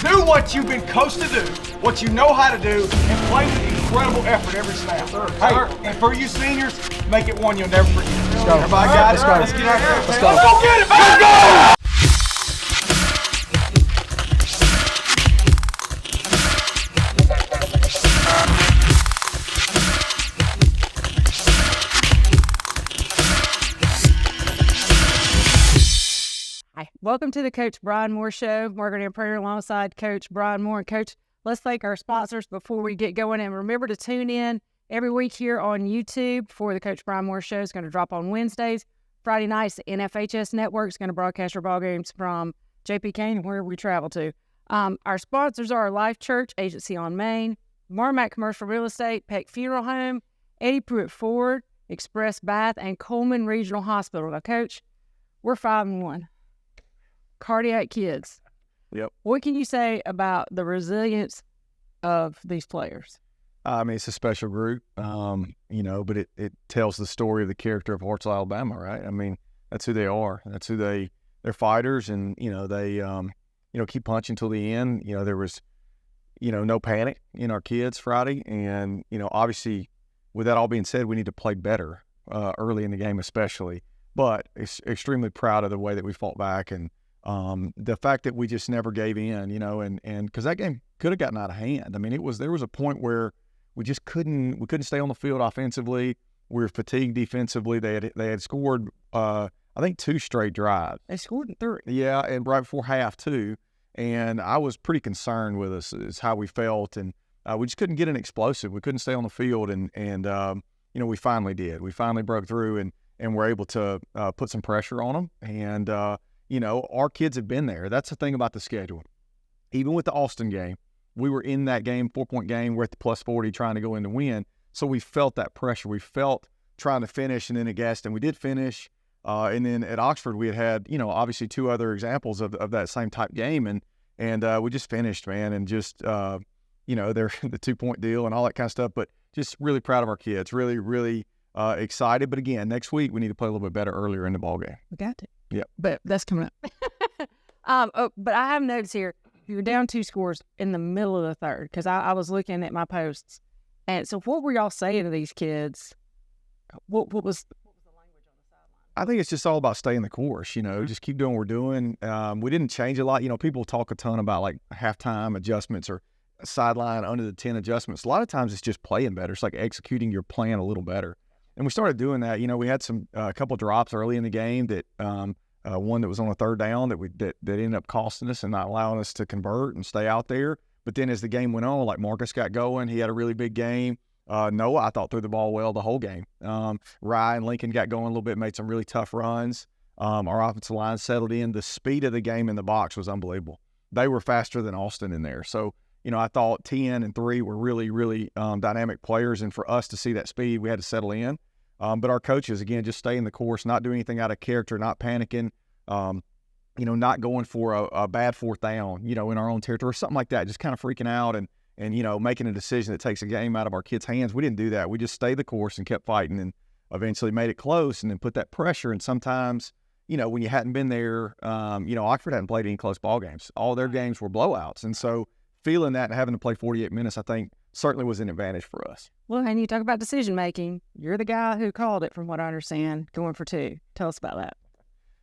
Do what you've been coached to do, what you know how to do, and play with incredible effort every snap. Hey, and for you seniors, make it one you'll never forget. Let's go. Everybody got it? Let's Let's go. get out there. Let's go. Let's go get it, man. Let's go! Hi, welcome to the Coach Bryan Moore Show. Margaret and Prayer alongside Coach Bryan Moore. And Coach, let's thank our sponsors before we get going. And remember to tune in every week here on YouTube for the Coach Bryan Moore Show. It's going to drop on Wednesdays. Friday nights, the NFHS Network is going to broadcast our ball games from JP Kane and wherever we travel to. Our sponsors are Life Church Agency on Main, Marmac Commercial Real Estate, Peck Funeral Home, Eddie Pruitt Ford, Express Bath, and Coleman Regional Hospital. Now, Coach, we're 5-1. Cardiac kids. Yep. What can you say about the resilience of these players? I mean, it's a special group, but it tells the story of the character of Hartselle, Alabama, right? I mean, that's who they are. That's who they're fighters, and, they, keep punching till the end. There was, no panic in our kids Friday. And, obviously, with that all being said, we need to play better early in the game especially. But extremely proud of the way that we fought back and the fact that we just never gave in, and because that game could have gotten out of hand. I mean, there was a point where we just couldn't stay on the field offensively. We were fatigued defensively. They had scored, I think, 2 straight drives. They scored in 3. Yeah, and right before half too. And I was pretty concerned with us is how we felt, and we just couldn't get an explosive. We couldn't stay on the field, and we finally did. We finally broke through and were able to put some pressure on them. And our kids have been there. That's the thing about the schedule. Even with the Austin game, we were in that game, 4-point game. We're at the plus 40 trying to go in to win. So we felt that pressure. We felt trying to finish and then against, and we did finish. And then at Oxford, we had obviously 2 other examples of that same type game. And we just finished, man, and just, they're the 2-point deal and all that kind of stuff. But just really proud of our kids, really, really excited. But again, next week, we need to play a little bit better earlier in the ball game. We got to. Yeah. But that's coming up. But I have notes here. You're down 2 scores in the middle of the third because I was looking at my posts. And so what were y'all saying to these kids? What was the language on the sideline? I think it's just all about staying the course, just keep doing what we're doing. We didn't change a lot. People talk a ton about like halftime adjustments or sideline under the 10 adjustments. A lot of times it's just playing better. It's like executing your plan a little better. And we started doing that. We had a couple drops early in the game that one that was on a 3rd down that ended up costing us and not allowing us to convert and stay out there. But then as the game went on, like Marcus got going, he had a really big game. Noah, I thought, threw the ball well the whole game. Ryan Lincoln got going a little bit, made some really tough runs. Our offensive line settled in. The speed of the game in the box was unbelievable. They were faster than Austin in there. So, I thought 10 and 3 were really, really dynamic players. And for us to see that speed, we had to settle in. But our coaches, again, just staying the course, not doing anything out of character, not panicking, not going for a bad 4th down, in our own territory, something like that, just kind of freaking out and making a decision that takes a game out of our kids' hands. We didn't do that. We just stayed the course and kept fighting and eventually made it close and then put that pressure. And sometimes, when you hadn't been there, Oxford hadn't played any close ball games. All their games were blowouts. And so feeling that and having to play 48 minutes, I think, certainly was an advantage for us. Well, and you talk about decision-making. You're the guy who called it, from what I understand, going for 2. Tell us about that.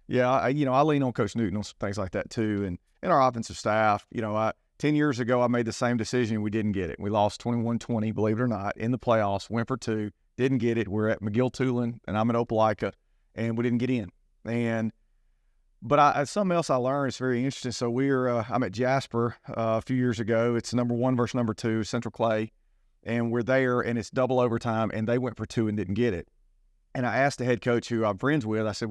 Yeah, I lean on Coach Newton on some things like that too. And our offensive staff, 10 years ago, I made the same decision. We didn't get it. We lost 21-20, believe it or not, in the playoffs, went for 2, didn't get it. We're at McGill-Tulane, and I'm at Opelika, and we didn't get in. But something else I learned is very interesting. So I'm at Jasper a few years ago. It's number 1 versus number 2, Central Clay. And we're there, and it's double overtime, and they went for 2 and didn't get it. And I asked the head coach, who I'm friends with, I said,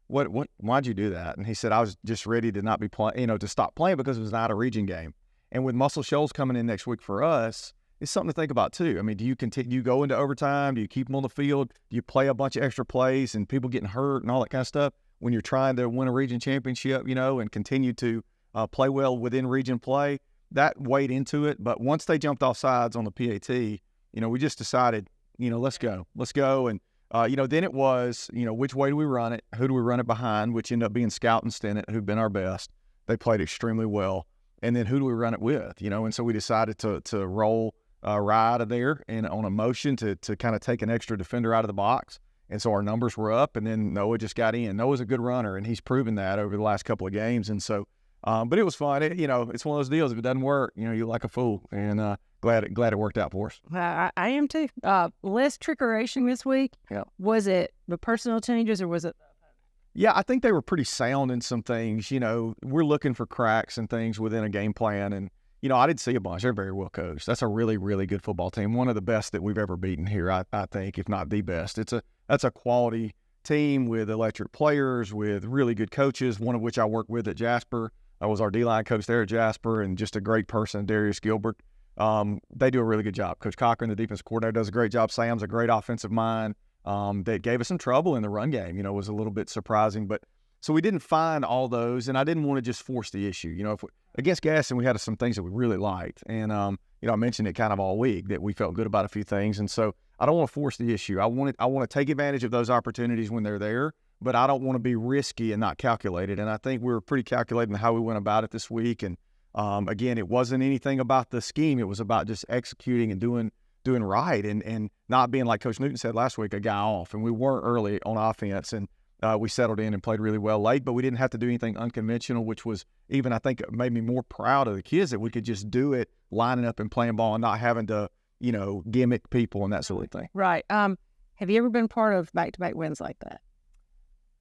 why'd you do that? And he said, I was just ready to not be playing, to stop playing because it was not a region game. And with Muscle Shoals coming in next week for us, it's something to think about too. I mean, do you go into overtime? Do you keep them on the field? Do you play a bunch of extra plays and people getting hurt and all that kind of stuff when you're trying to win a region championship, and continue to play well within region play? That weighed into it. But once they jumped off sides on the PAT, we just decided, let's go. And, then it was, which way do we run it? Who do we run it behind? Which ended up being Scout and Stennett, who've been our best. They played extremely well. and then who do we run it with? And so we decided to roll Rye out of there and on a motion to kind of take an extra defender out of the box. And so our numbers were up, and then Noah just got in. Noah's a good runner, and he's proven that over the last couple of games. And so, but it was fun. It's one of those deals. If it doesn't work, you look like a fool. And glad it worked out for us. I am too. Less trickeration this week. Yeah. Was it the personnel changes or was it? Yeah, I think they were pretty sound in some things. We're looking for cracks and things within a game plan. And, I did see a bunch. They're very well coached. That's a really, really good football team. One of the best that we've ever beaten here, I think, if not the best. That's a quality team with electric players, with really good coaches, one of which I worked with at Jasper. I was our D-line coach there at Jasper, and just a great person, Darius Gilbert. They do a really good job. Coach Cochran, the defensive coordinator, does a great job. Sam's a great offensive mind. That gave us some trouble in the run game, was a little bit surprising. But so we didn't find all those, and I didn't want to just force the issue. If against Gaston, we had some things that we really liked. And, I mentioned it kind of all week that we felt good about a few things. And so I don't want to force the issue. I want to take advantage of those opportunities when they're there, but I don't want to be risky and not calculated. And I think we were pretty calculated in how we went about it this week. And, again, it wasn't anything about the scheme. It was about just executing and doing right and not being, like Coach Newton said last week, a guy off. And we weren't early on offense, and we settled in and played really well late, but we didn't have to do anything unconventional, which was even, I think, made me more proud of the kids that we could just do it, lining up and playing ball and not having to, gimmick people and that sort of thing. Right. Have you ever been part of back-to-back wins like that?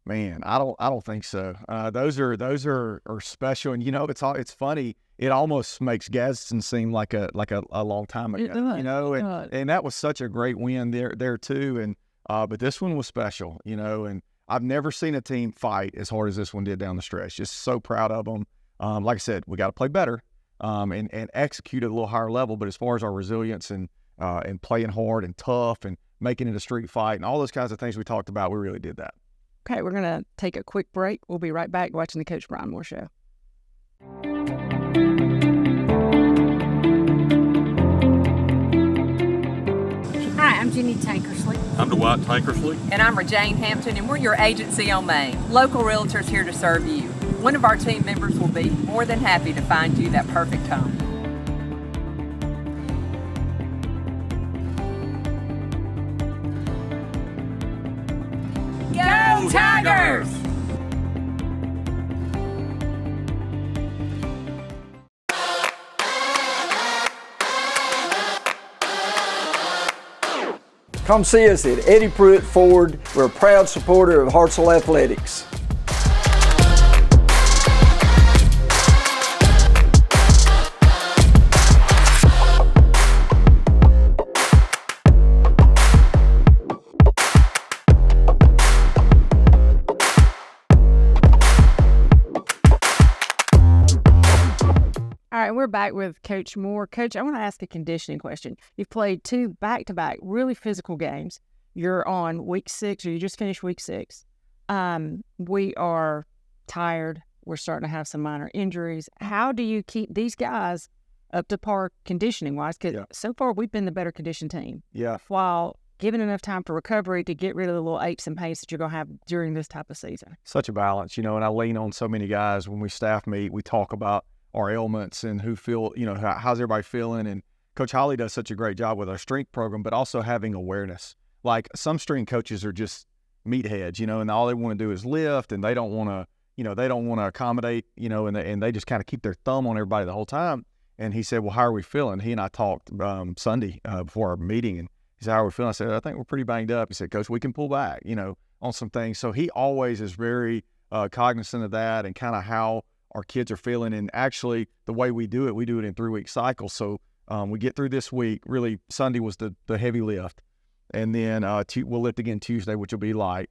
Man, I don't think so. Those are special, and it's funny. It almost makes Gadsden seem like a long time ago, and that was such a great win there too. And but this one was special, and I've never seen a team fight as hard as this one did down the stretch. Just so proud of them. Like I said, we got to play better and execute at a little higher level. But as far as our resilience and playing hard and tough and making it a street fight and all those kinds of things we talked about, we really did that. Okay, we're going to take a quick break. We'll be right back watching the Coach Bryan Moore Show. Hi, I'm Jenny Tankersley. I'm Dwight Tankersley. And I'm Jane Hampton, and we're your agency on Main. Local realtors here to serve you. One of our team members will be more than happy to find you that perfect home. Go Tigers! Come see us at Eddie Pruitt Ford. We're a proud supporter of Hartselle Athletics. All right, we're back with Coach Moore. Coach, I want to ask a conditioning question. You've played 2 back-to-back really physical games. You're on week 6, or you just finished week 6. We are tired. We're starting to have some minor injuries. How do you keep these guys up to par conditioning-wise? Because so far we've been the better conditioned team. Yeah. While giving enough time for recovery to get rid of the little aches and pains that you're going to have during this type of season. Such a balance, and I lean on so many guys when we staff meet. We talk about our ailments and who feel, how's everybody feeling. And Coach Holly does such a great job with our strength program, but also having awareness. Like some strength coaches are just meatheads, and all they want to do is lift, and they don't want to, accommodate, and they just kind of keep their thumb on everybody the whole time. And he said, well, how are we feeling? He and I talked Sunday before our meeting, and he said, how are we feeling? I said, I think we're pretty banged up. He said, Coach, we can pull back, on some things. So he always is very cognizant of that and kind of how our kids are feeling. And actually the way we do it in 3-week cycles. So we get through this week. Really, Sunday was the heavy lift. And then we'll lift again Tuesday, which will be light.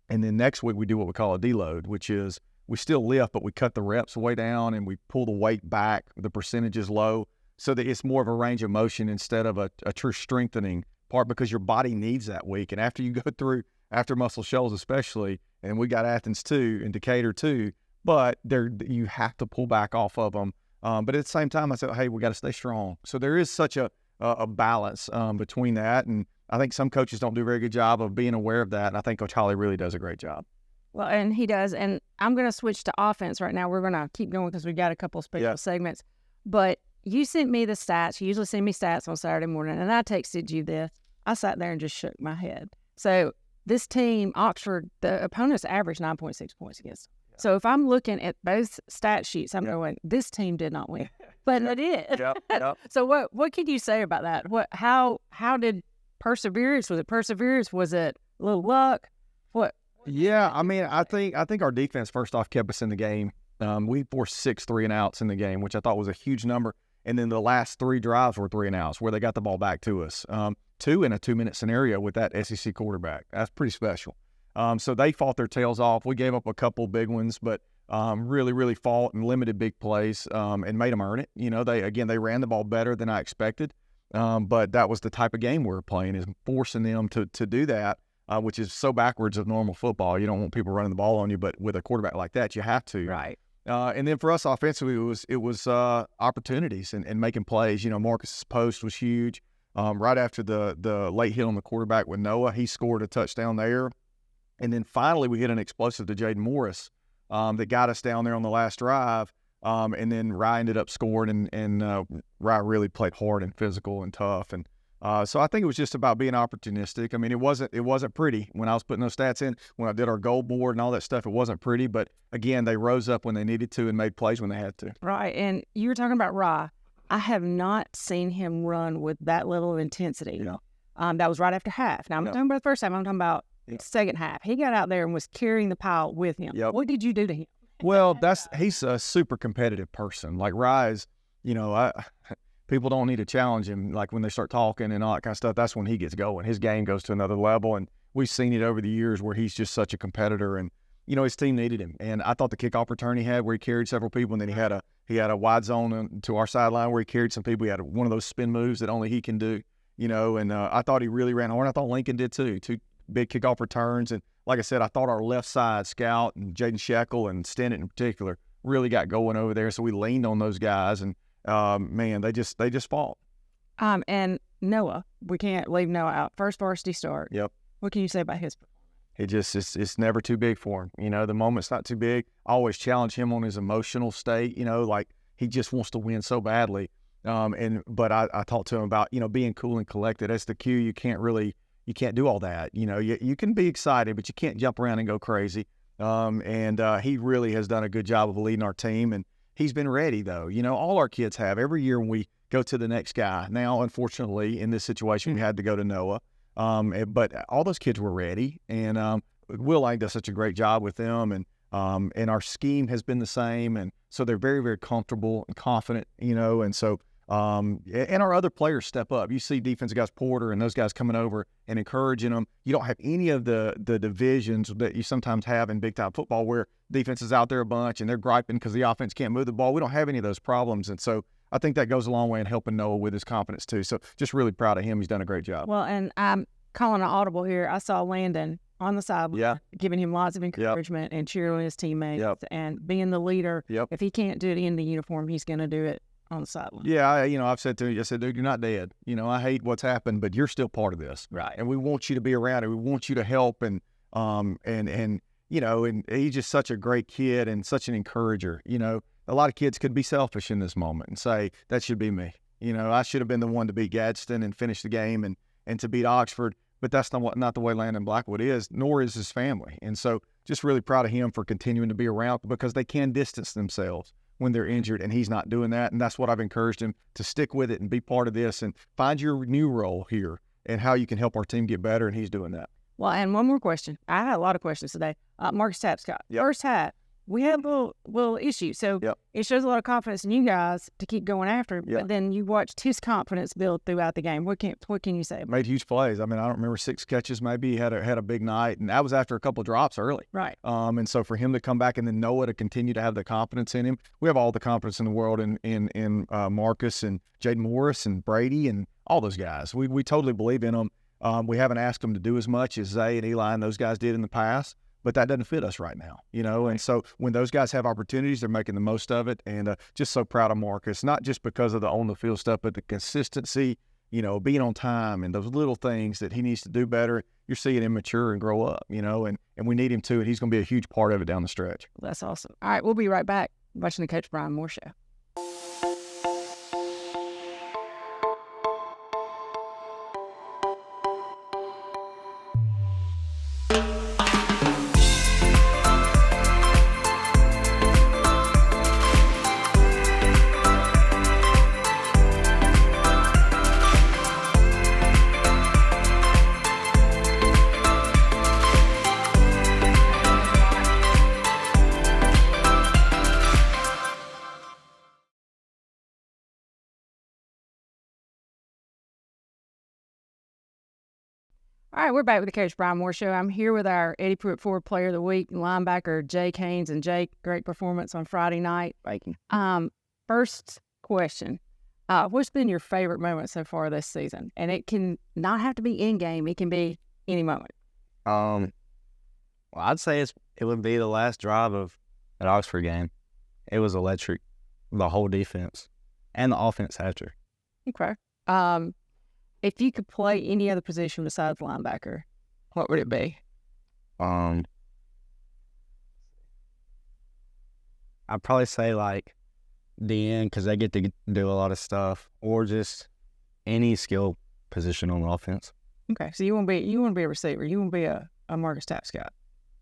And then next week we do what we call a deload, which is we still lift, but we cut the reps way down and we pull the weight back, the percentage is low, so that it's more of a range of motion instead of a true strengthening part, because your body needs that week. And after you go through, after Muscle Shoals especially, and we got Athens too, and Decatur too, but you have to pull back off of them. But at the same time, I said, hey, we got to stay strong. So there is such a balance between that. And I think some coaches don't do a very good job of being aware of that. And I think Coach Holly really does a great job. Well, and he does. And I'm going to switch to offense right now. We're going to keep going because we got a couple special segments. But you sent me the stats. You usually send me stats on Saturday morning, and I texted you this. I sat there and just shook my head. So this team, Oxford, the opponents averaged 9.6 points against them. Yeah. So if I'm looking at both stat sheets, I'm going, this team did not win. But it did. Yep. So what can you say about that? How did perseverance? Was it perseverance? Was it a little luck? What? Yeah, I mean, I think our defense first off kept us in the game. We forced 6 3-and-outs in the game, which I thought was a huge number. And then the last 3 drives were 3-and-outs where they got the ball back to us. 2 in a 2-minute scenario with that SEC quarterback. That's pretty special. So they fought their tails off. We gave up a couple big ones, but really, really fought and limited big plays and made them earn it. You know, they ran the ball better than I expected. But that was the type of game we were playing, is forcing them to do that, which is so backwards of normal football. You don't want people running the ball on you, but with a quarterback like that, you have to. Right. And then for us offensively, it was opportunities and making plays. You know, Marcus's post was huge. Right after the late hit on the quarterback with Noah, he scored a touchdown there. And then finally we hit an explosive to Jaden Morris that got us down there on the last drive. And then Rye ended up scoring, and Rye really played hard and physical and tough. And so I think it was just about being opportunistic. I mean, it wasn't pretty when I was putting those stats in. When I did our goal board and all that stuff, it wasn't pretty. But again, they rose up when they needed to and made plays when they had to. Right. And you were talking about Rye. I have not seen him run with that level of intensity. Yeah. That was right after half. Now, I'm not talking about the first time. I'm talking about the second half. He got out there and was carrying the pile with him. Yep. What did you do to him? Well, he's a super competitive person. Like Rye's, you know, people don't need to challenge him. Like when they start talking and all that kind of stuff, that's when he gets going. His game goes to another level, and we've seen it over the years where he's just such a competitor. And you know, his team needed him. And I thought the kickoff return he had, where he carried several people, and then he had a wide zone to our sideline where he carried some people. He had one of those spin moves that only he can do. You know, and I thought he really ran hard. I thought Lincoln did too. 2 big kickoff returns. And like I said, I thought our left side, Scout and Jaden Sheckle and Stennett in particular, really got going over there. So we leaned on those guys, and man, they just fought. And Noah, we can't leave Noah out. First varsity start. Yep. What can you say about his performance? It's never too big for him. You know, the moment's not too big. I always challenge him on his emotional state. You know, like he just wants to win so badly. But I talked to him about, you know, being cool and collected. That's the cue. You can't do all that. You know, you can be excited, but you can't jump around and go crazy. He really has done a good job of leading our team, and he's been ready though. You know, all our kids have. Every year when we go to the next guy. Now, unfortunately, in this situation, we had to go to Noah. But all those kids were ready, and Will Lang does such a great job with them, and our scheme has been the same, and so they're very, very comfortable and confident, you know, and so and our other players step up. You see defensive guys, Porter and those guys coming over and encouraging them. You don't have any of the divisions that you sometimes have in big-time football where defense is out there a bunch and they're griping because the offense can't move the ball. We don't have any of those problems, and so I think that goes a long way in helping Noah with his confidence too. So just really proud of him. He's done a great job. Well, and I'm calling an audible here. I saw Landon on the sideline, giving him lots of encouragement and cheering his teammates and being the leader. If he can't do it in the uniform, he's going to do it on the sideline. Yeah, I've said to him, I said, dude, you're not dead. You know, I hate what's happened, but you're still part of this. Right. And we want you to be around it. We want you to help. And you know, and he's just such a great kid and such an encourager. You know, a lot of kids could be selfish in this moment and say, that should be me. You know, I should have been the one to beat Gadsden and finish the game and to beat Oxford. But that's not the way Landon Blackwood is, nor is his family. And so just really proud of him for continuing to be around, because they can distance themselves when they're injured, and he's not doing that. And that's what I've encouraged him to stick with it and be part of this and find your new role here and how you can help our team get better, and he's doing that. Well, and one more question. I had a lot of questions today. Marcus Tapscott, first half, we had a little issue. So it shows a lot of confidence in you guys to keep going after him. But then you watched his confidence build throughout the game. What can you say? Made huge plays. I mean, I don't remember 6 catches maybe. He had a big night, and that was after a couple of drops early. Right. And so for him to come back and then Noah to continue to have the confidence in him, we have all the confidence in the world in Marcus and Jaden Morris and Brady and all those guys. We totally believe in them. We haven't asked them to do as much as Zay and Eli and those guys did in the past. But that doesn't fit us right now, you know. And so when those guys have opportunities, they're making the most of it. And just so proud of Marcus, not just because of the on-the-field stuff, but the consistency being on time and those little things that he needs to do better. You're seeing him mature and grow up, and we need him to, and he's going to be a huge part of it down the stretch. That's awesome. All right, we'll be right back watching the Coach Bryan Moore Show. All right, we're back with the Coach Bryan Moore Show. I'm here with our Eddie Pruitt Ford Player of the Week, linebacker Jake Haynes. And Jake, great performance on Friday night. Thank you. First question, what's been your favorite moment so far this season? And it can not have to be in-game. It can be any moment. Well, I'd say it would be the last drive of an Oxford game. It was electric, the whole defense and the offense after. Okay. If you could play any other position besides linebacker, what would it be? I'd probably say like DN because they get to do a lot of stuff, or just any skill position on offense. Okay, so you want to be a receiver. You want to be a Marcus Tapp Scott.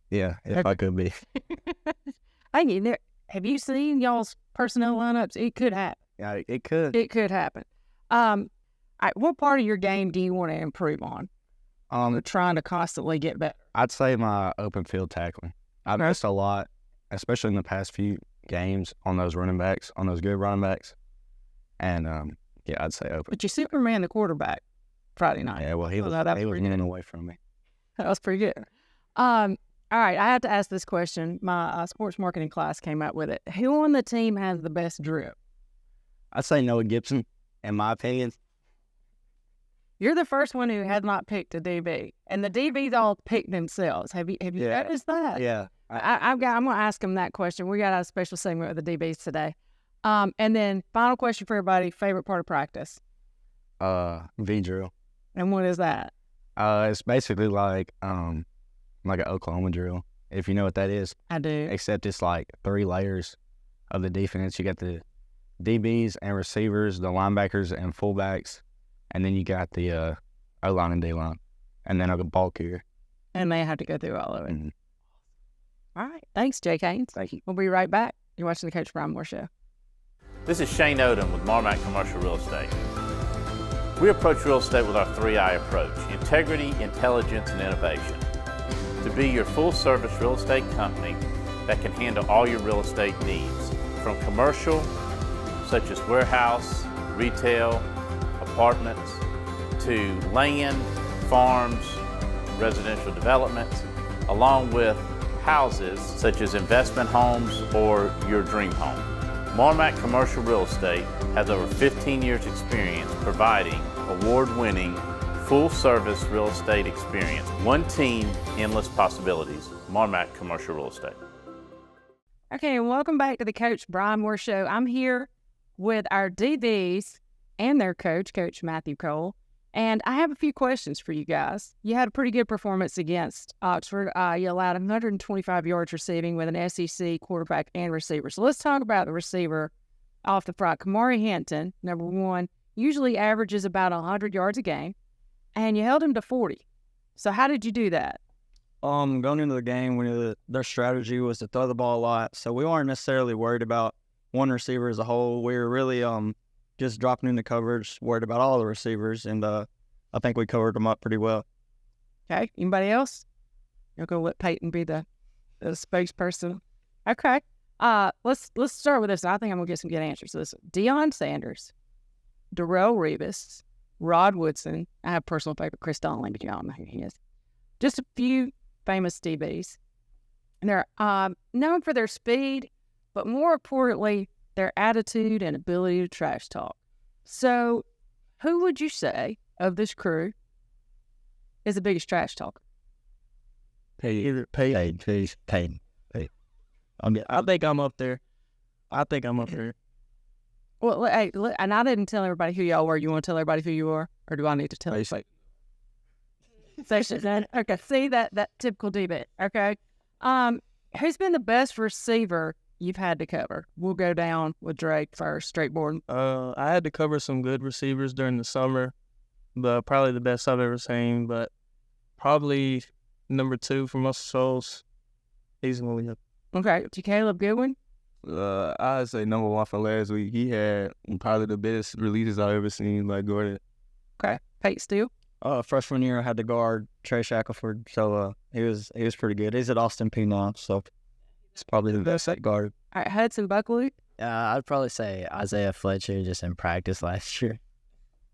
Yeah, if I could be. Have you seen y'all's personnel lineups? It could happen. Yeah, it could. It could happen. All right, what part of your game do you want to improve on? Trying to constantly get better. I'd say my open field tackling. I've missed a lot, especially in the past few games on those running backs, on those good running backs. And, I'd say open. But you Superman the quarterback Friday night. Yeah, well, he was running away from me. That was pretty good. All right, I have to ask this question. My sports marketing class came up with it. Who on the team has the best drip? I'd say Noah Gibson, in my opinion. You're the first one who has not picked a DB, and the DBs all pick themselves. Have you noticed that? Yeah. I'm going to ask them that question. We got a special segment with the DBs today. And then final question for everybody: favorite part of practice? V drill. And what is that? It's basically like an Oklahoma drill, if you know what that is. I do. Except it's like 3 layers of the defense. You got the DBs and receivers, the linebackers and fullbacks. And then you got the O-line and D-line, and then a ball carrier. And they have to go through all of it. Mm-hmm. All right. Thanks, Jake Haynes. Thank you. We'll be right back. You're watching the Coach Bryan Moore Show. This is Shane Odom with Marmac Commercial Real Estate. We approach real estate with our 3I approach: integrity, intelligence, and innovation. To be your full-service real estate company that can handle all your real estate needs, from commercial, such as warehouse, retail, apartments, to land, farms, residential developments, along with houses such as investment homes or your dream home. Marmac Commercial Real Estate has over 15 years experience providing award-winning full-service real estate experience. One team, endless possibilities. Marmac Commercial Real Estate. Okay, and welcome back to the Coach Bryan Moore Show. I'm here with our DBs and their coach, Coach Matthew Cole. And I have a few questions for you guys. You had a pretty good performance against Oxford. You allowed 125 yards receiving with an SEC quarterback and receiver. So let's talk about the receiver off the front. Kamari Hampton, number 1, usually averages about 100 yards a game, and you held him to 40. So how did you do that? Going into the game, their strategy was to throw the ball a lot. So we weren't necessarily worried about one receiver as a whole. We were really just dropping into coverage, worried about all the receivers, and I think we covered them up pretty well. Okay, anybody else? You're going to let Peyton be the spokesperson? Okay, let's start with this. I think I'm going to get some good answers to this. Deion Sanders, Darrell Revis, Rod Woodson. I have a personal favorite, Chris Donnelly, but y'all know who he is. Just a few famous DBs. And they're known for their speed, but more importantly, their attitude and ability to trash talk. So, who would you say of this crew is the biggest trash talker? Peyton. I think I'm up there. Well, hey, and I didn't tell everybody who y'all were. You want to tell everybody who you are? Or do I need to tell you? Station then. Okay, see that typical DB. Okay. Who's been the best receiver you've had to cover? We'll go down with Drake first, straightboard. I had to cover some good receivers during the summer, but probably the best I've ever seen. But probably number 2 for Muscle Shoals. He's going to be Okay, to Caleb Goodwin. I'd say number 1 for last week. He had probably the best releases I've ever seen, like Gordon. Okay, Pate Steele. Freshman year, I had to guard Trey Shackelford, so he was pretty good. He's at Austin P now, so it's probably the best at guard. All right, Hudson Buckley. I'd probably say Isaiah Fletcher just in practice last year.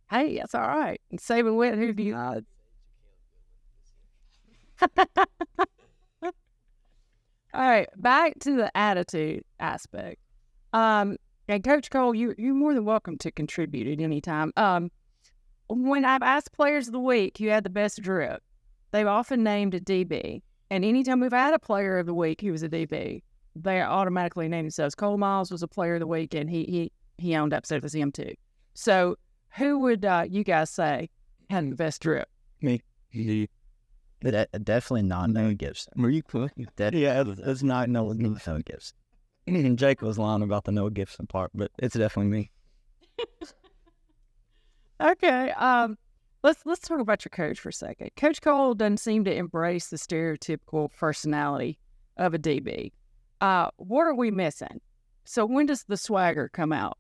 Hey, that's all right. And Saban Witt, who do you? All right, back to the attitude aspect. And Coach Cole, you're more than welcome to contribute at any time. When I've asked players of the week who had the best drip, they've often named a DB. And anytime we've had a player of the week who was a DB, they automatically named themselves. Cole Miles was a player of the week, and he owned up, so it was him too. So who would you guys say had the best drip? Me. Definitely not Noah Gibson. Were you cool? Yeah, it's not Noah Gibson. And Jake was lying about the Noah Gibson part, but it's definitely me. Okay, let's talk about your coach for a second. Coach Cole doesn't seem to embrace the stereotypical personality of a DB. What are we missing? So when does the swagger come out?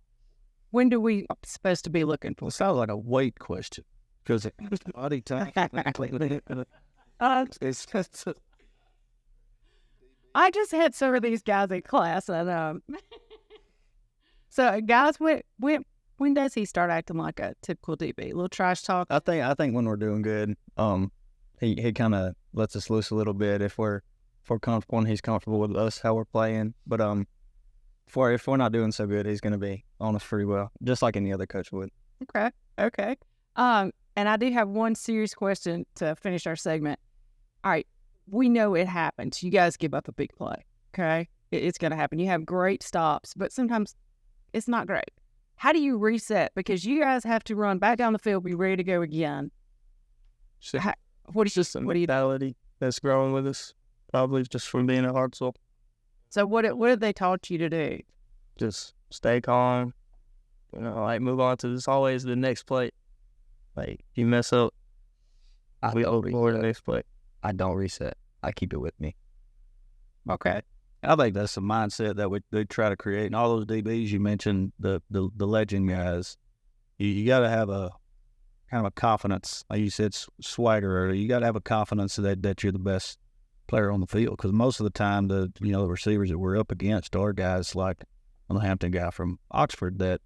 When do we supposed to be looking for? It sounds like a weight question because body type. It's just I just had some of these guys in class, and so guys, when does he start acting like a typical DB? A little trash talk. I think when we're doing good, he kind of lets us loose a little bit if we're comfortable and he's comfortable with us how we're playing. But if we're not doing so good, he's going to be on us pretty well, just like any other coach would. Okay. And I do have one serious question to finish our segment. All right, we know it happens. You guys give up a big play. Okay, it's going to happen. You have great stops, but sometimes it's not great. How do you reset? Because you guys have to run back down the field, be ready to go again. What is just a mentality that's growing with us, probably just from being at Hartsville. So what have they taught you to do? Just stay calm, move on to this. Always the next play. Like, if you mess up, we open for the next play. I don't reset. I keep it with me. Okay. I think that's the mindset that they try to create. And all those DBs you mentioned, the legend guys, you got to have a kind of a confidence. Like you said, swagger earlier. You got to have a confidence that you're the best player on the field. Because most of the time, the receivers that we're up against are guys like the Hampton guy from Oxford that,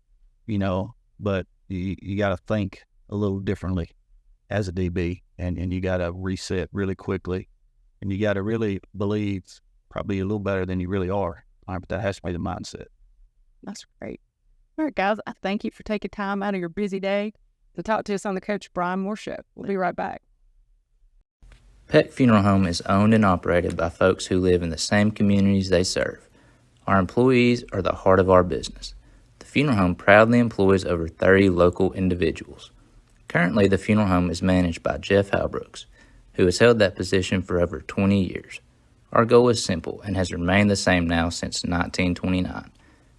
but you got to think a little differently as a DB, and you got to reset really quickly, and you got to really believe probably a little better than you really are. But that has to be the mindset. That's great. All right, guys, I thank you for taking time out of your busy day to talk to us on the Coach Bryan Moore Show. We'll be right back. Peck Funeral Home is owned and operated by folks who live in the same communities they serve. Our employees are the heart of our business. The funeral home proudly employs over 30 local individuals. Currently, the funeral home is managed by Jeff Halbrooks, who has held that position for over 20 years. Our goal is simple and has remained the same now since 1929.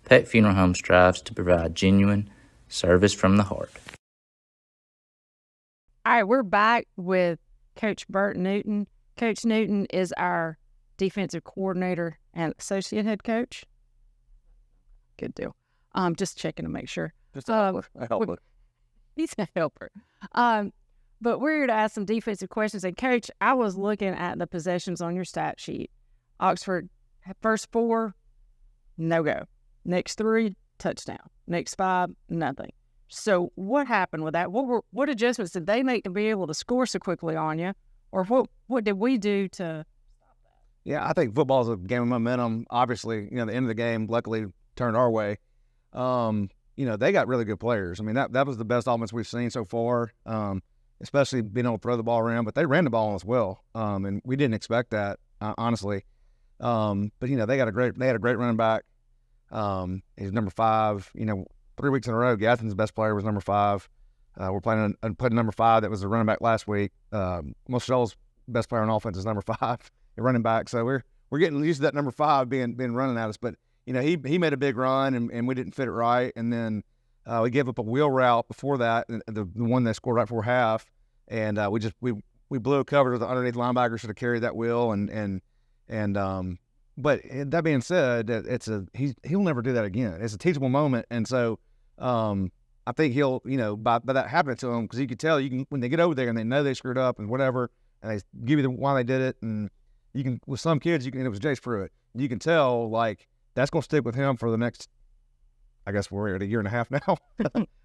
Peck Funeral Home strives to provide genuine service from the heart. All right, we're back with Coach Burt Newton. Coach Newton is our defensive coordinator and associate head coach. Good deal. Just checking to make sure. Just a helper. He's a helper. But we're here to ask some defensive questions. And, Coach, I was looking at the possessions on your stat sheet. Oxford, first 4, no go. Next 3, touchdown. Next 5, nothing. So what happened with that? What adjustments did they make to be able to score so quickly on you? Or what did we do to stop that? Yeah, I think football's a game of momentum. Obviously, the end of the game luckily turned our way. They got really good players. I mean, that was the best offense we've seen so far, especially being able to throw the ball around. But they ran the ball on us well, and we didn't expect that, honestly. But they had a great running back. He's number 5. 3 weeks in a row, Gadsden's best player was number 5. we're playing number 5 that was a running back last week. Most Shoals' best player on offense is number 5, a running back. So we're getting used to that number 5 being running at us. But he made a big run and we didn't fit it right. And then we gave up a wheel route before that, the one that scored right before half. And we blew a cover with the underneath linebacker, should have carried that wheel. But that being said, he'll never do that again. It's a teachable moment. And so I think he'll, by that happening to him, because you could tell, when they get over there and they know they screwed up and whatever, and they give you why they did it, and you can, with some kids, it was Jace Pruitt. You can tell, like, that's going to stick with him for the next, I guess we're at a year and a half now.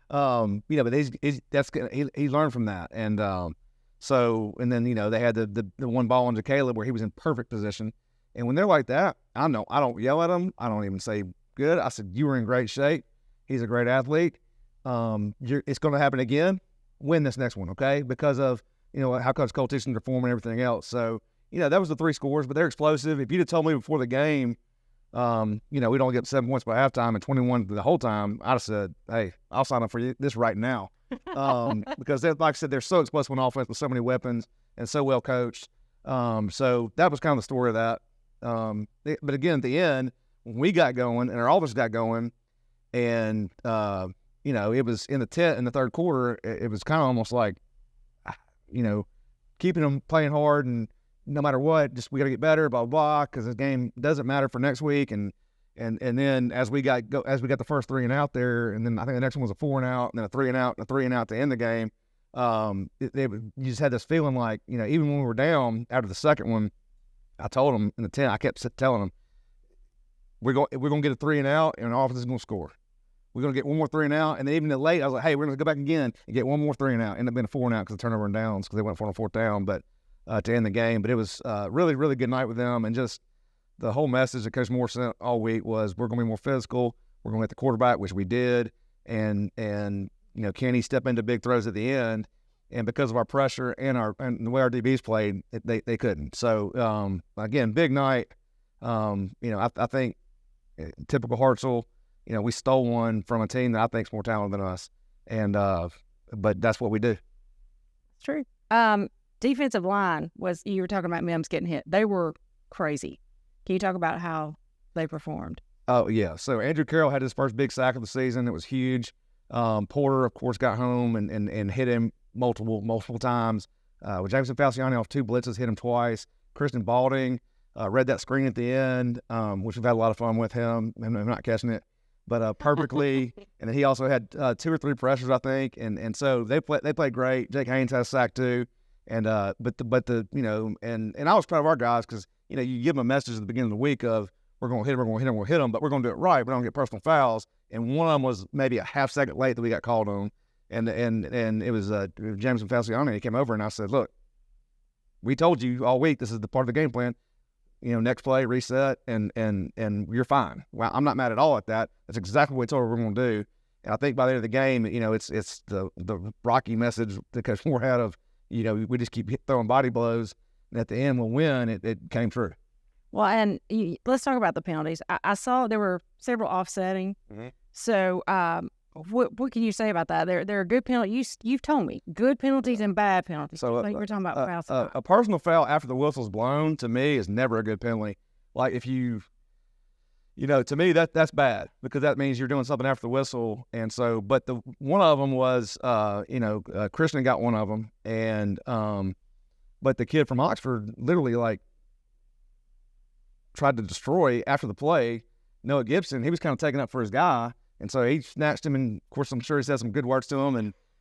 But he learned from that. And and then, they had the one ball into Caleb where he was in perfect position. And when they're like that, I don't yell at them. I don't even say good. I said, you were in great shape. He's a great athlete. It's going to happen again. Win this next one, okay? Because of, how Coach Cole teaches them to perform and everything else. So, that was the 3 scores, but they're explosive. If you'd have told me before the game, we'd only get 7 points by halftime and 21 the whole time, I'd have said, hey, I'll sign up for this right now. Because, like I said, they're so explosive on offense with so many weapons and so well coached. So that was kind of the story of that. But again, at the end, when we got going and our offense got going, and it was in the third quarter, it was kind of almost like, keeping them playing hard, and no matter what, just we got to get better, blah blah, because this game doesn't matter for next week. And then as we got the first 3 and out there, and then I think the next one was a 4 and out, and then a 3 and out, and a 3 and out to end the game. You just had this feeling like, even when we were down after the second one, I told them in the 10, I kept telling them, we're going to get a 3 and out, and our offense is going to score. We're going to get one more 3 and out. And then even the late, I was like, hey, we're going to go back again and get one more 3 and out. Ended up being a 4 and out because of turnover and downs, because they went for a 4th down, but to end the game. But it was really, really good night with them. And just the whole message that Coach Moore sent all week was, we're going to be more physical. We're going to hit the quarterback, which we did. And can he step into big throws at the end? And because of our pressure and the way our DBs played, they couldn't. So, again, big night. I think typical Hartselle, we stole one from a team that I think is more talented than us. And but that's what we do. It's true. Defensive line you were talking about Mims getting hit. They were crazy. Can you talk about how they performed? Oh, yeah. So Andrew Carroll had his first big sack of the season. It was huge. Porter, of course, got home and hit him multiple times. With Jameson Falciani off 2 blitzes, hit him twice. Kristen Balding read that screen at the end, which we've had a lot of fun with him. I'm not catching it, but perfectly. And then he also had 2 or 3 pressures, I think. And so they played great. Jake Haynes had a sack too. And but I was proud of our guys, because you give them a message at the beginning of the week of, we're going to hit them, but we're going to do it right. We're going to get personal fouls. And one of them was maybe a half second late that we got called on. And it was Jameson Falciani. He came over and I said, look, we told you all week this is the part of the game plan. Next play, reset, and you're fine. Well, I'm not mad at all at that. That's exactly what we told her we're going to do. And I think by the end of the game, it's the Rocky message that Coach Moore had of, we just keep throwing body blows, and at the end we'll win. It came true. Well, and let's talk about the penalties. I saw there were several offsetting. Mm-hmm. So what can you say about that? There are good penalties. You've told me good penalties and bad penalties. So we're talking about fouls. A personal foul after the whistle's blown, to me, is never a good penalty. Like, if to me that's bad, because that means you're doing something after the whistle. And so, but one of them was, Christian got one of them, and but the kid from Oxford literally tried to destroy after the play Noah Gibson. He was kind of taking up for his guy. And so he snatched him, and of course I'm sure he said some good words to him,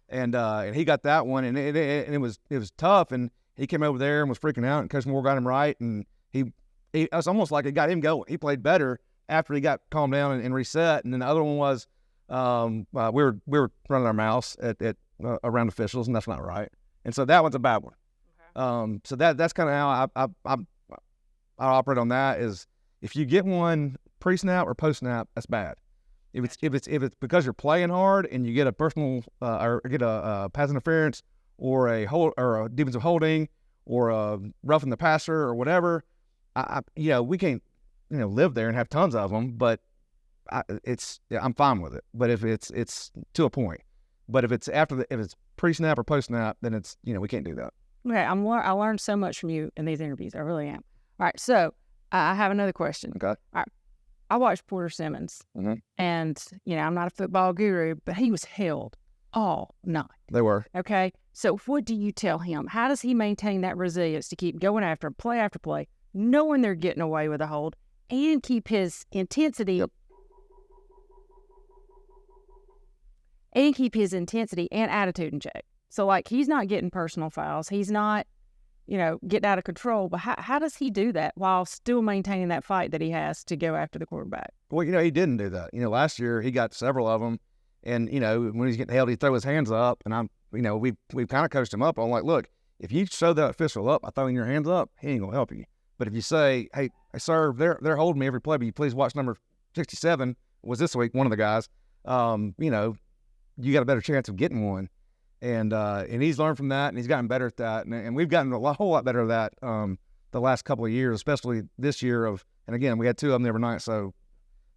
and he got that one, and it was tough, and he came over there and was freaking out, and Coach Moore got him right, and it was almost like it got him going. He played better after he got calmed down and reset. And then the other one was we were running our mouths at around officials, and that's not right. And so that one's a bad one. Okay. So that's kind of how I operate on that. Is if you get one pre-snap or post-snap, that's bad. If it's because you're playing hard and you get a personal or get a pass interference or a defensive holding or a roughing the passer or whatever, we can't live there and have tons of them. But I'm fine with it. But if it's to a point, But if it's if it's pre-snap or post-snap, then it's, we can't do that. Okay, I learned so much from you in these interviews. I really am. All right, so I have another question. Okay. All right, I watched Porter Simmons, Mm-hmm. and I'm not a football guru, but he was held all night. They were. Okay, so what do you tell him? How does he maintain that resilience to keep going after play, knowing they're getting away with a hold, and keep his intensity? And keep his intensity and attitude in check. So, like, he's not getting personal fouls. He's not, getting out of control. But how does he do that while still maintaining that fight that he has to go after the quarterback? Well, he didn't do that. Last year he got several of them. And, when he's getting held, he'd throw his hands up. And we've kind of coached him up on, like, look, if you show that official up by throwing your hands up, he ain't going to help you. But if you say, hey, sir, they're holding me every play, but you please watch number 67, was this week, one of the guys, you got a better chance of getting one. And he's learned from that, and he's gotten better at that. And we've gotten a whole lot better at that the last couple of years, especially this year and again, we had 2 of them the other night. So,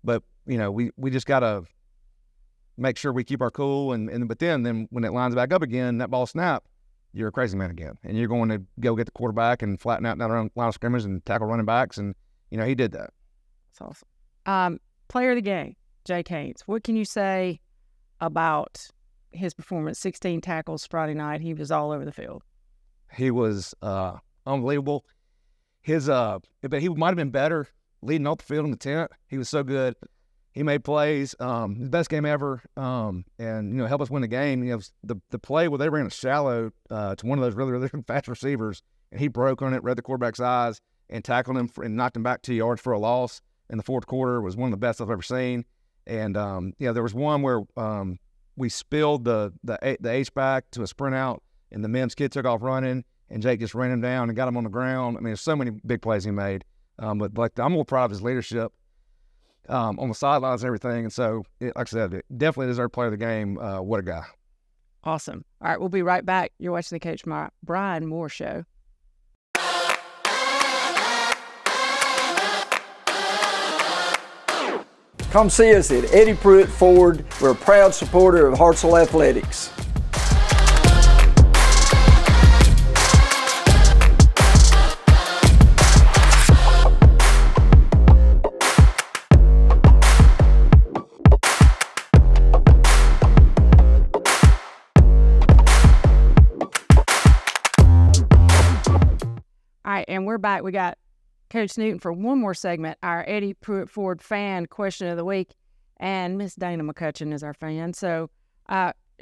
but, we just got to make sure we keep our cool. But then when it lines back up again, that ball snap, you're a crazy man again. And you're going to go get the quarterback and flatten out down around line of scrimmage and tackle running backs. And, he did that. That's awesome. Player of the game, Jake Haynes. What can you say about his performance? 16 tackles Friday night. He was all over the field. He was unbelievable. But he might have been better leading off the field in the tent. He was so good. He made plays. His best game ever. And help us win the game. The play where they ran a shallow to one of those really, really fast receivers, and he broke on it, read the quarterback's eyes, and tackled him and knocked him back 2 yards for a loss in the fourth quarter. Was one of the best I've ever seen. And there was one where we spilled the H-back to a sprint out, and the Mims kid took off running, and Jake just ran him down and got him on the ground. I mean, there's so many big plays he made. But like, I'm more proud of his leadership on the sidelines and everything. And so, like I said, it definitely deserved player of the game. What a guy. Awesome. All right, we'll be right back. You're watching the Coach Bryan Moore Show. Come see us at Eddie Pruitt Ford. We're a proud supporter of Hartselle Athletics. All right, and we're back. We got Coach Newton for one more segment, our Eddie Pruitt Ford fan question of the week. And Miss Dana McCutcheon is our fan. So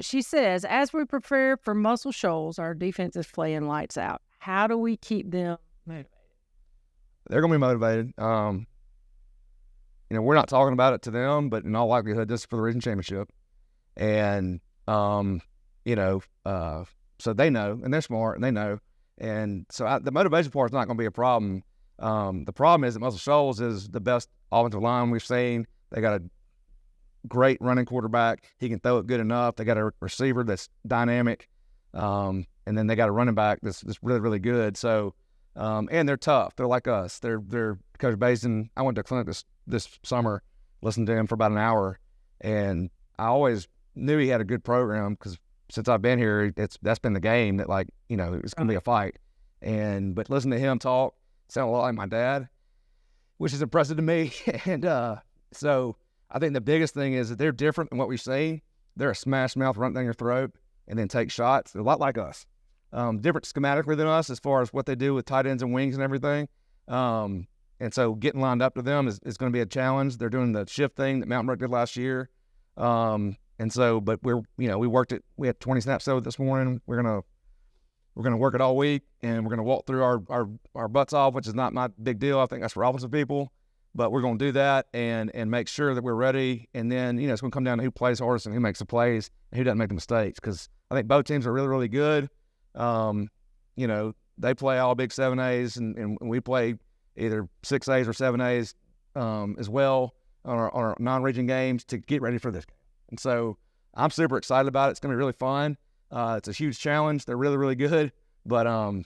she says, as we prepare for Muscle Shoals, our defense is playing lights out. How do we keep them motivated? They're going to be motivated. We're not talking about it to them, but in all likelihood, this is for the region championship. And, so they know, and they're smart, and they know. And so the motivation part is not going to be a problem. The problem is that Muscle Shoals is the best offensive line we've seen. They got a great running quarterback. He can throw it good enough. They got a receiver that's dynamic. And then they got a running back that's really, really good. So, and they're tough. They're like us. They're Coach Basin. I went to a clinic this summer, listened to him for about an hour, and I always knew he had a good program because since I've been here, that's been the game that, like, it's going to be a fight. But listen to him talk, sound a lot like my dad, which is impressive to me. And so I think the biggest thing is that they're different than what we've seen. They're a smash mouth, run down your throat, and then take shots. They're a lot like us. Different schematically than us as far as what they do with tight ends and wings and everything. And so getting lined up to them is going to be a challenge. They're doing the shift thing that Mountain Brook did last year. And so, but we worked it. We had 20 snaps this morning. We're gonna work it all week, and we're gonna walk through our butts off, which is not my big deal. I think that's for offensive people, but we're gonna do that and make sure that we're ready. And then it's gonna come down to who plays hardest and who makes the plays and who doesn't make the mistakes. Because I think both teams are really, really good. They play all big 7As, and we play either 6As or 7As as well on our non-region games to get ready for this game. And so I'm super excited about it. It's going to be really fun. It's a huge challenge. They're really, really good. But, I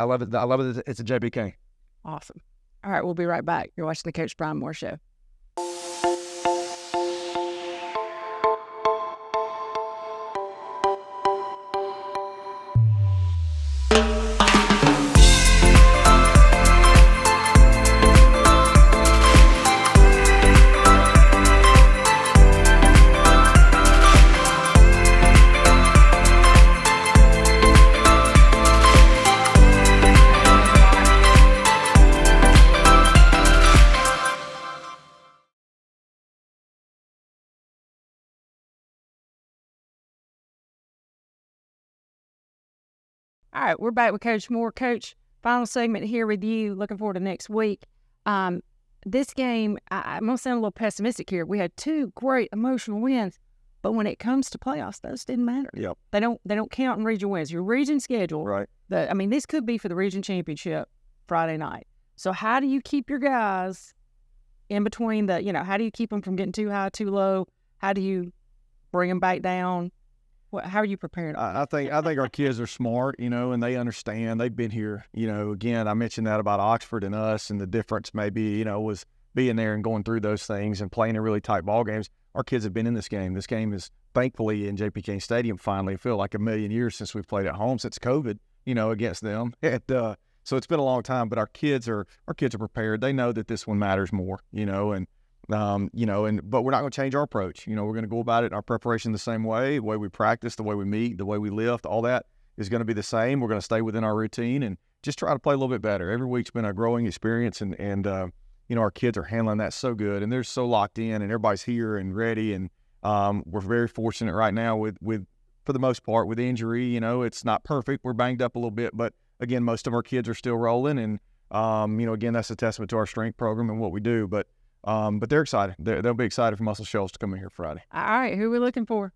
love it. I love it. It's a JBK. Awesome. All right, we'll be right back. You're watching the Coach Bryan Moore Show. All right, we're back with Coach Moore. Coach, final segment here with you. Looking forward to next week. This game, I'm going to sound a little pessimistic here. We had 2 great emotional wins, but when it comes to playoffs, those didn't matter. Yep. They don't count in region wins. Your region schedule, Right. This could be for the region championship Friday night. So how do you keep your guys in between how do you keep them from getting too high, too low? How do you bring them back down? How are you preparing? I think our kids are smart, and they understand. They've been here, again, I mentioned that about Oxford and us, and the difference maybe, was being there and going through those things and playing in really tight ball games. Our kids have been in this game. This game is thankfully in JP Stadium finally. I feel like a million years since we've played at home since COVID, against them. So it's been a long time, but our kids are prepared. They know that this one matters more, but we're not going to change our approach. We're going to go about it in our preparation the same way. The way we practice, the way we meet, the way we lift, all that is going to be the same. We're going to stay within our routine and just try to play a little bit better. Every week's been a growing experience, and our kids are handling that so good, and they're so locked in, and everybody's here and ready. And we're very fortunate right now with for the most part with injury. It's not perfect. We're banged up a little bit, but again, most of our kids are still rolling, and again, that's a testament to our strength program and what we do. But they're excited. They'll be excited for Muscle Shoals to come in here Friday. All right, who are we looking for?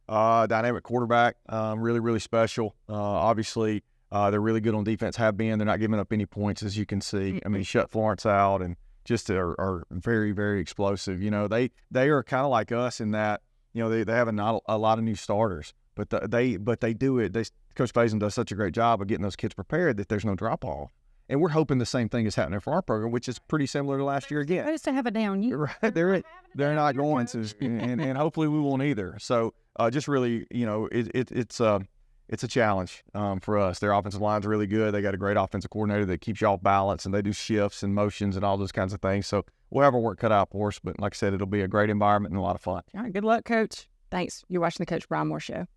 Dynamic quarterback, really, really special. Obviously, they're really good on defense. Have been. They're not giving up any points, as you can see. I mean, shut Florence out, and just are very, very explosive. They are kind of like us in that they have not a lot of new starters, but they do it. Coach Faison does such a great job of getting those kids prepared that there's no drop off. And we're hoping the same thing is happening for our program, which is pretty similar to last year again. Supposed to have a down year. Right. They're not going to, and hopefully we won't either. So just really, it's a challenge for us. Their offensive line's really good. They got a great offensive coordinator that keeps y'all balanced, and they do shifts and motions and all those kinds of things. So we'll have our work cut out for us. But like I said, it'll be a great environment and a lot of fun. All right. Good luck, Coach. Thanks. You're watching the Coach Bryan Moore Show.